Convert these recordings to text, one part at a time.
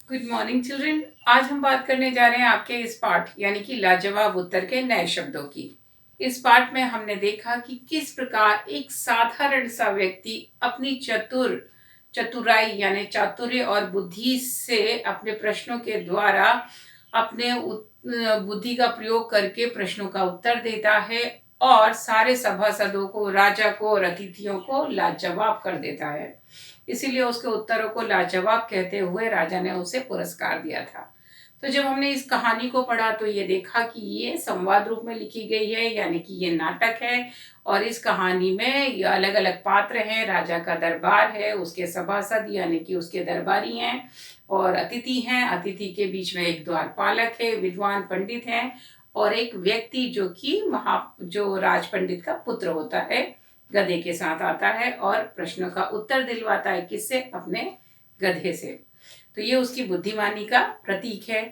Good morning children. आज हम बात करने जा रहे हैं आपके इस पाठ यानी कि लाजवाब उत्तर के नए शब्दों की। इस पाठ में हमने देखा कि किस प्रकार एक साधारण सा व्यक्ति अपनी चतुराई यानी चातुर्य और बुद्धि से अपने प्रश्नों के द्वारा अपने बुद्धि का प्रयोग करके प्रश्नों का उत्तर देता है और सारे सभासदों को, राजा को और अतिथियों को लाजवाब कर देता है। इसीलिए उसके उत्तरों को लाजवाब कहते हुए राजा ने उसे पुरस्कार दिया था। तो जब हमने इस कहानी को पढ़ा तो ये देखा कि ये संवाद रूप में लिखी गई है, यानी कि ये नाटक है और इस कहानी में ये अलग अलग पात्र हैं। राजा का दरबार है, उसके सभासद यानी कि उसके दरबारी हैं और अतिथि हैं। अतिथि के बीच में एक द्वारपालक है, विद्वान पंडित हैं और एक व्यक्ति जो कि जो राज पंडित का पुत्र होता है, गधे के साथ आता है और प्रश्नों का उत्तर दिलवाता है। किससे? अपने गधे से। तो ये उसकी बुद्धिमानी का प्रतीक है।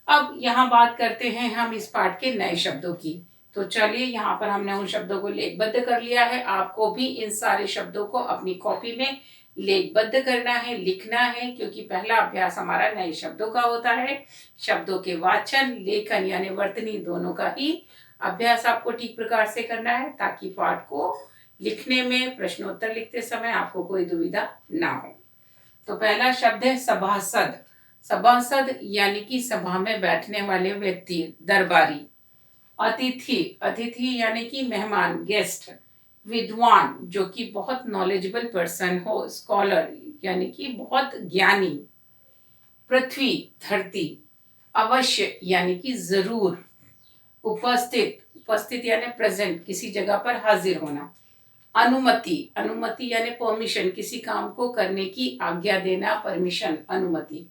अब यहाँ बात करते हैं हम इस पाठ के नए शब्दों की। तो चलिए, यहाँ पर हमने उन शब्दों को लेखबद्ध कर लिया है। आपको भी इन सारे शब्दों को अपनी कॉपी में लेखबद्ध करना है, लिखना है, क्योंकि पहला अभ्यास हमारा नए शब्दों का होता है। शब्दों के वाचन, लेखन यानी वर्तनी दोनों का ही अभ्यास आपको ठीक प्रकार से करना है, ताकि पाठ को लिखने में, प्रश्नोत्तर लिखते समय आपको कोई दुविधा ना हो। तो पहला शब्द है सभासद। सभासद यानी कि सभा में बैठने वाले व्यक्ति, दरबारी। अतिथि, अतिथि यानी कि मेहमान, गेस्ट। विद्वान, जो कि बहुत नॉलेजेबल पर्सन हो, स्कॉलर यानी कि बहुत ज्ञानी। पृथ्वी, धरती। अवश्य यानी कि जरूर। उपस्थित, उपस्थित यानी प्रेजेंट, किसी जगह पर हाजिर होना। अनुमति, अनुमति यानी परमिशन, किसी काम को करने की आज्ञा देना, परमिशन, अनुमति।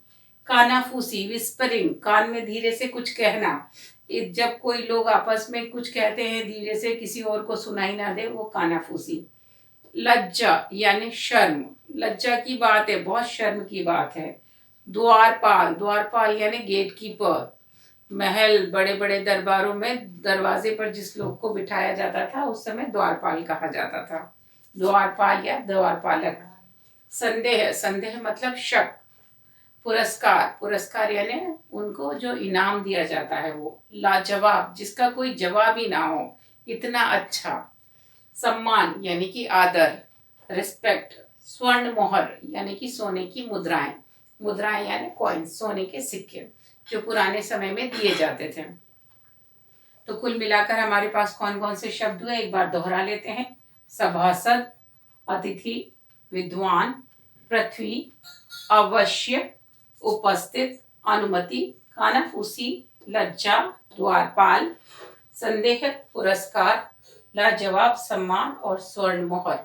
कानाफूसी, विस्परिंग, कान में धीरे से कुछ कहना। जब कोई लोग आपस में कुछ कहते हैं धीरे से, किसी और को सुनाई ना दे, वो कानाफूसी। लज्जा यानी शर्म, लज्जा की बात है, बहुत शर्म की बात है। द्वारपाल, द्वारपाल यानी गेट कीपर। महल, बड़े बड़े दरबारों में दरवाजे पर जिस लोग को बिठाया जाता था उस समय द्वारपाल कहा जाता था। द्वारपाल या द्वारपालक। संदेह, संदेह मतलब शक। पुरस्कार, पुरस्कार यानी उनको जो इनाम दिया जाता है वो। लाजवाब, जिसका कोई जवाब ही ना हो, इतना अच्छा। सम्मान यानी कि आदर, रिस्पेक्ट। स्वर्ण मोहर यानी कि सोने की मुद्राएं, मुद्राएं यानी कॉइन, सोने के सिक्के जो पुराने समय में दिए जाते थे। तो कुल मिलाकर हमारे पास कौन कौन से शब्द हुए, एक बार दोहरा लेते हैं। सभासद, अतिथि, विद्वान, पृथ्वी, अवश्य, उपस्थित, अनुमति, कानाफूसी, लज्जा, द्वारपाल, संदेह, पुरस्कार, लाजवाब, सम्मान और स्वर्ण मोहर।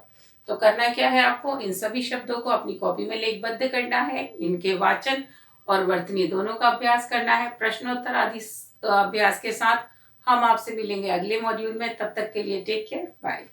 तो करना क्या है आपको, इन सभी शब्दों को अपनी कॉपी में लेखबद्ध करना है, इनके वाचन और वर्तनी दोनों का अभ्यास करना है। प्रश्नोत्तर आदि अभ्यास के साथ हम आपसे मिलेंगे अगले मॉड्यूल में। तब तक के लिए टेक केयर, बाय।